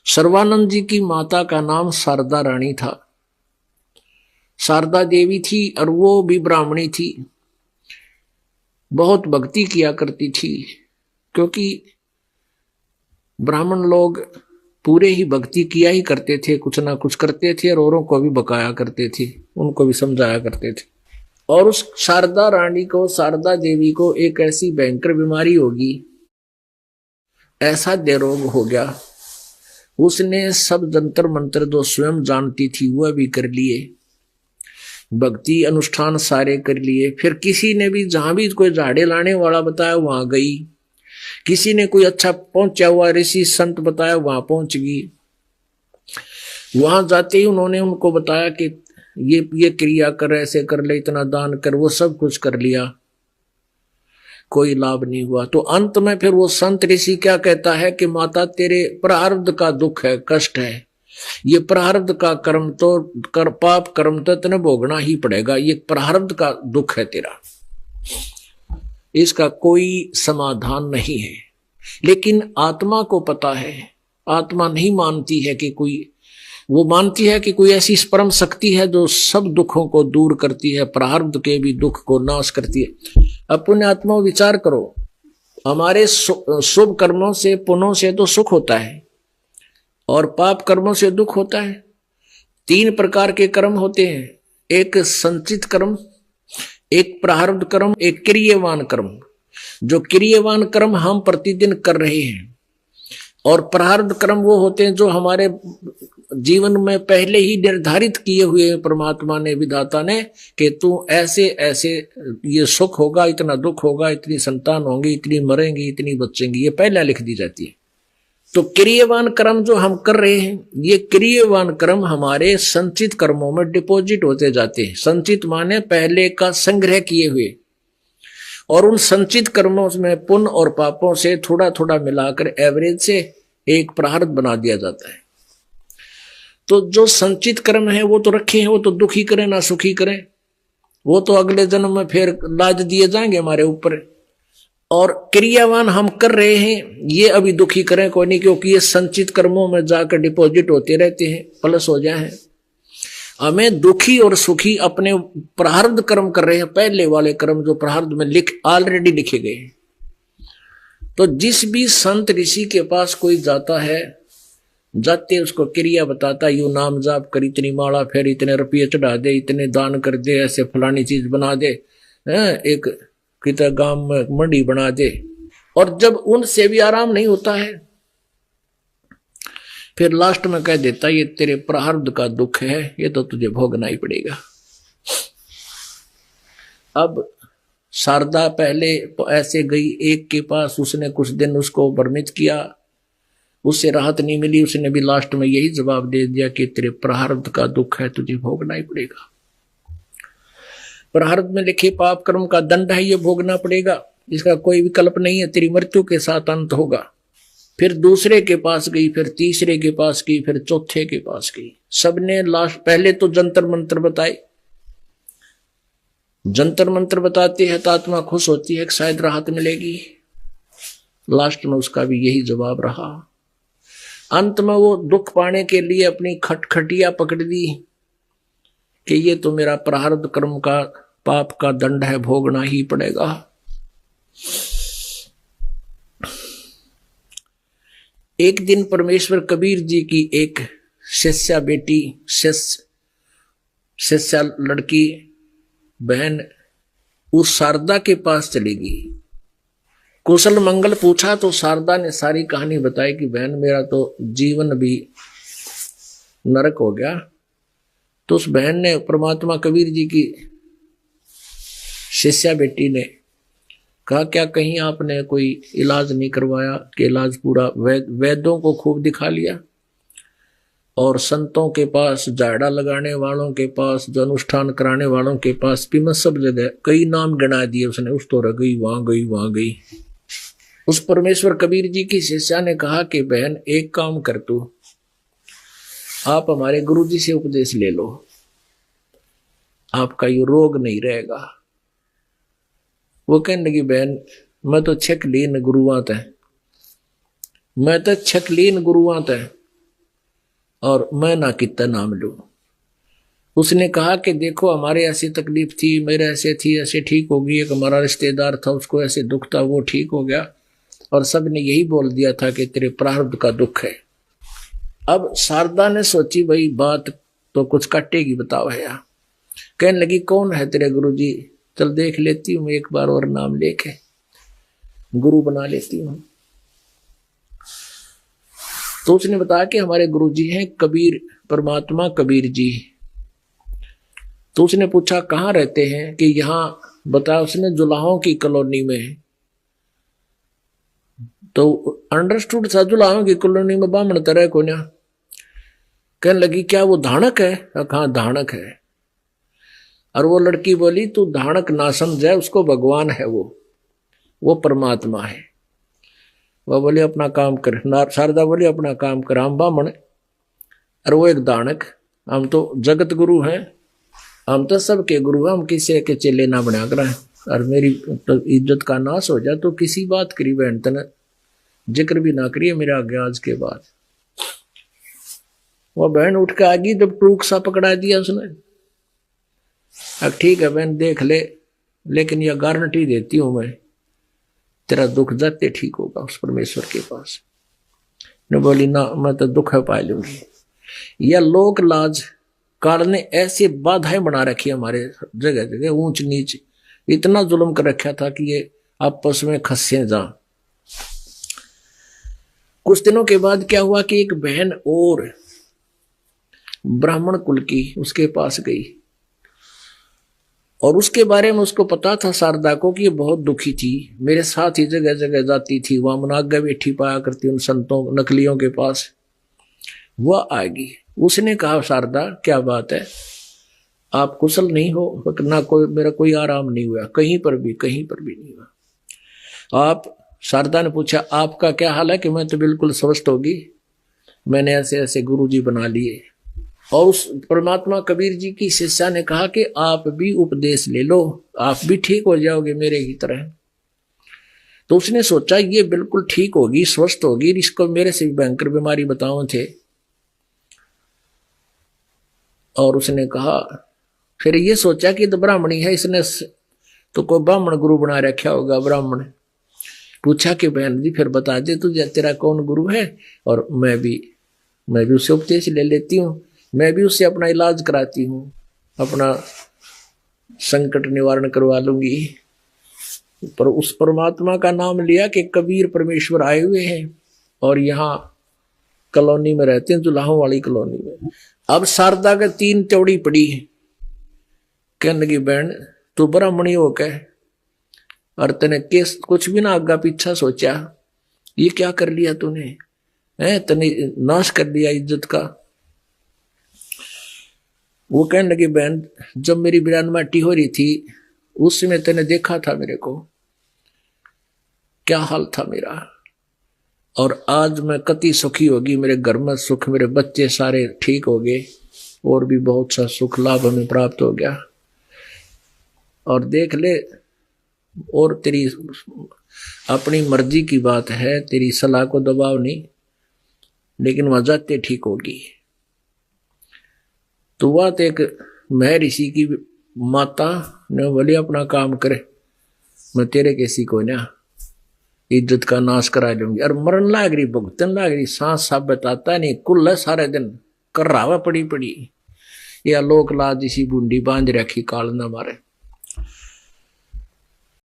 सर्वानंद जी की माता का नाम शारदा रानी था। शारदा देवी थी और वो भी ब्राह्मणी थी, बहुत भक्ति किया करती थी, क्योंकि ब्राह्मण लोग पूरे ही भक्ति किया ही करते थे, कुछ ना कुछ करते थे और औरों को भी बकाया करते थे, उनको भी समझाया करते थे। और उस शारदा रानी को, शारदा देवी को एक ऐसी भयंकर बीमारी होगी, ऐसा देह रोग हो गया, उसने सब जंतर मंत्र जो स्वयं जानती थी वह भी कर लिए, भक्ति अनुष्ठान सारे कर लिए। फिर किसी ने भी जहां भी कोई झाड़े लाने वाला बताया वहां गई, किसी ने कोई अच्छा पहुंचा हुआ ऋषि संत बताया वहां पहुंच गई। वहां जाते ही उन्होंने उनको बताया कि ये क्रिया कर, ऐसे कर ले, इतना दान कर, वो सब कुछ कर लिया, कोई लाभ नहीं हुआ। तो अंत में फिर वो संत ऋषि क्या कहता है कि माता तेरे प्रारब्ध का दुख है, कष्ट है, ये प्रारब्ध का कर्म तो कर, पाप कर्म तो तेने भोगना ही पड़ेगा, ये प्रारब्ध का दुख है तेरा, इसका कोई समाधान नहीं है। लेकिन आत्मा को पता है, आत्मा नहीं मानती है कि कोई, वो मानती है कि कोई ऐसी परम शक्ति है जो सब दुखों को दूर करती है, प्रारब्ध के भी दुख को नाश करती है। अपने आत्मा विचार करो, हमारे शुभ कर्मों से, पुण्यों से तो सुख होता है और पाप कर्मों से दुख होता है। 3 प्रकार के कर्म होते हैं, एक संचित कर्म, एक प्रारब्ध कर्म, एक क्रियवान कर्म। जो क्रियवान कर्म हम प्रतिदिन कर रहे हैं, और प्रारब्ध कर्म वो होते हैं जो हमारे जीवन में पहले ही निर्धारित किए हुए परमात्मा ने, विधाता ने, कि तू ऐसे ऐसे ये सुख होगा, इतना दुख होगा, इतनी संतान होंगी, इतनी मरेंगी, इतनी बचेंगी, ये पहले लिख दी जाती है। तो क्रियवान कर्म जो हम कर रहे हैं, ये क्रियवान कर्म हमारे संचित कर्मों में डिपॉजिट होते जाते हैं। संचित माने पहले का संग्रह किए हुए, और उन संचित कर्मों में पुण्य और पापों से थोड़ा थोड़ा मिलाकर एवरेज से एक प्रारब्ध बना दिया जाता है। तो जो संचित कर्म है वो तो रखे हैं, वो तो दुखी करें ना सुखी करें, वो तो अगले जन्म में फिर लाद दिए जाएंगे हमारे ऊपर। और क्रियावान हम कर रहे हैं, ये अभी दुखी करें कोई नहीं, क्योंकि ये संचित कर्मों में जाकर डिपॉजिट होते रहते हैं, प्लस हो जाए। हमें दुखी और सुखी अपने प्रारब्ध कर्म कर रहे हैं, पहले वाले कर्म जो प्रारब्ध में ऑलरेडी लिखे गए हैं। तो जिस भी संत ऋषि के पास कोई जाता है, जाते उसको क्रिया बताता, यू नाम जाप कर, इतनी माला फेर, इतने रुपये चढ़ा दे, इतने दान कर दे, ऐसे फलानी चीज बना दे, एक कितना गांव में मंडी बना दे। और जब उनसे भी आराम नहीं होता है, फिर लास्ट में कह देता ये तेरे प्रारब्ध का दुख है, ये तो तुझे भोगना ही पड़ेगा। अब शारदा पहले ऐसे गई एक के पास, उसने कुछ दिन उसको भ्रमित किया, उससे राहत नहीं मिली, उसने भी लास्ट में यही जवाब दे दिया कि तेरे प्रारब्ध का दुख है, तुझे भोगना ही पड़ेगा। प्रारब्ध में लिखे पाप कर्म का दंड है, ये भोगना पड़ेगा, इसका कोई विकल्प नहीं है, तेरी मृत्यु के साथ अंत होगा। फिर दूसरे के पास गई, फिर तीसरे के पास गई, फिर चौथे के पास गई। सबने लास्ट, पहले तो जंतर मंत्र बताए, जंतर मंत्र बताते हैं तो आत्मा खुश होती है कि शायद राहत मिलेगी, लास्ट में उसका भी यही जवाब रहा। अंत में वो दुख पाने के लिए अपनी खटखटिया पकड़ दी कि ये तो मेरा प्रारब्ध कर्म का, पाप का दंड है, भोगना ही पड़ेगा। एक दिन परमेश्वर कबीर जी की एक शिष्या बेटी, शिष्या लड़की बहन उस शारदा के पास चली गई, कुशल मंगल पूछा तो शारदा ने सारी कहानी बताई कि बहन मेरा तो जीवन भी नरक हो गया। तो उस बहन ने, परमात्मा कबीर जी की शिष्या बेटी ने कहा, क्या कहीं आपने कोई इलाज नहीं करवाया? कि इलाज पूरा वैद्यों को खूब दिखा लिया, और संतों के पास, झाड़ा लगाने वालों के पास, जो अनुष्ठान कराने वालों के पास भी, मैं सब जगह कई नाम गिना दिए उसने, उस तो गई, वहां गई, वहां गई। उस परमेश्वर कबीर जी की शिष्या ने कहा कि बहन एक काम कर, तू आप हमारे गुरु जी से उपदेश ले लो, आपका ये रोग नहीं रहेगा। वो कहने लगी, बहन मैं तो छक लीन गुरुआत है, मैं तो छक लीन गुरुआत है, और मैं ना कितना नाम लूं। उसने कहा कि देखो हमारे ऐसी तकलीफ थी, मेरे ऐसे थी, ऐसे ठीक हो गई। एक हमारा रिश्तेदार था, उसको ऐसे दुख था, वो ठीक हो गया। और सब ने यही बोल दिया था कि तेरे प्रारब्ध का दुख है। अब शारदा ने सोची भाई बात तो कुछ कटेगी, बताओ है यार। कहने लगी कौन है तेरे गुरुजी? चल देख लेती हूँ एक बार और नाम लेके गुरु बना लेती हूँ। तो उसने बताया कि हमारे गुरुजी हैं कबीर, परमात्मा कबीर जी। तो उसने पूछा कहाँ रहते हैं? कि यहाँ बताया उसने जुलाहों की कॉलोनी में। तो अंडरस्टूड था जुलाहों की कॉलोनी में बामण तरह को ना। कहने लगी क्या वो धानक है? कहाँ धानक है। और वो लड़की बोली तू धानक ना समझे, उसको भगवान है वो परमात्मा है। वह बोले अपना काम कर। शारदा बोली अपना काम कर, हम बामण और वो एक दानक। हम तो जगत गुरु हैं, हम तो सबके गुरु हैं, हम किसी के चेले ना बना कर। और मेरी तो इज्जत का नाश हो जाए तो किसी बात करी बहन तने जिक्र भी ना करिए मेरे आगे आज के बाद। वह बहन उठ के आ गई, जब टूक सा पकड़ा दिया उसने। अब ठीक है बहन देख ले, लेकिन यह गारंटी देती हूं मैं तेरा दुख जाते ठीक होगा उस परमेश्वर के पास। ने बोली ना मैं तो दुख है पा लूंगी। यह लोक लाज काल ने ऐसी बाधाएं बना रखी हमारे जगह जगह, ऊंच नीच इतना जुल्म कर रखा था कि ये आपस में खस्से जा। कुछ दिनों के बाद क्या हुआ कि एक बहन और ब्राह्मण कुल की उसके पास गई और उसके बारे में उसको पता था शारदा को कि ये बहुत दुखी थी, मेरे साथ ही जगह जगह जाती थी, वहां मनाग्गा बैठी पाया करती उन संतों नकलियों के पास। वह आएगी। उसने कहा शारदा क्या बात है, आप कुशल नहीं हो? ना कोई मेरा कोई आराम नहीं हुआ, कहीं पर भी नहीं हुआ। आप शारदा ने पूछा आपका क्या हाल है? कि मैं तो बिल्कुल स्वस्थ होगी, मैंने ऐसे ऐसे गुरु जी बना लिए। और उस परमात्मा कबीर जी की शिष्या ने कहा कि आप भी उपदेश ले लो, आप भी ठीक हो जाओगे मेरे की तरह। तो उसने सोचा ये बिल्कुल ठीक होगी, स्वस्थ होगी, इसको मेरे से भी भयंकर बीमारी बताओ थे। और उसने कहा फिर ये सोचा कि तो ब्राह्मणी है, इसने तो कोई ब्राह्मण गुरु बना रखा होगा। ब्राह्मण पूछा कि बहन जी फिर बता दे तुझे तेरा कौन गुरु है, और मैं भी उससे उपदेश ले लेती हूँ, मैं भी उससे अपना इलाज कराती हूँ, अपना संकट निवारण करवा लूंगी। पर उस परमात्मा का नाम लिया कि कबीर परमेश्वर आए हुए हैं और यहाँ कॉलोनी में रहते हैं, जुलाहों वाली कॉलोनी में। अब शारदा के 3 चौड़ी पड़ी। कहने लगी बहन तू ब्राह्मणी हो के और तने केस कुछ भी ना आगा पीछा सोचा, ये क्या कर लिया तूने? है तने नाश कर दिया इज्जत का। वो कहने लगी बहन जब मेरी बिरान माटी हो रही थी उस समय तने देखा था मेरे को, क्या हाल था मेरा, और आज मैं कति सुखी होगी, मेरे घर में सुख, मेरे बच्चे सारे ठीक हो गए, और भी बहुत सा सुख लाभ हमें प्राप्त हो गया। और देख ले, और तेरी अपनी मर्जी की बात है, तेरी सलाह को दबाव नहीं, लेकिन वह जाते ठीक होगी। तो वह तो एक महर्षि की माता ने बोली अपना काम करे, मैं तेरे किसी को ना इज्जत का नाश करा लूंगी। और मरण लाग रही, भुगतन लाग रही, सांस साफ बताता नहीं, कुल है सारे दिन कर रहा हुआ पड़ी या लोक लाज इसी बूंदी बांध रखी काल न मारे।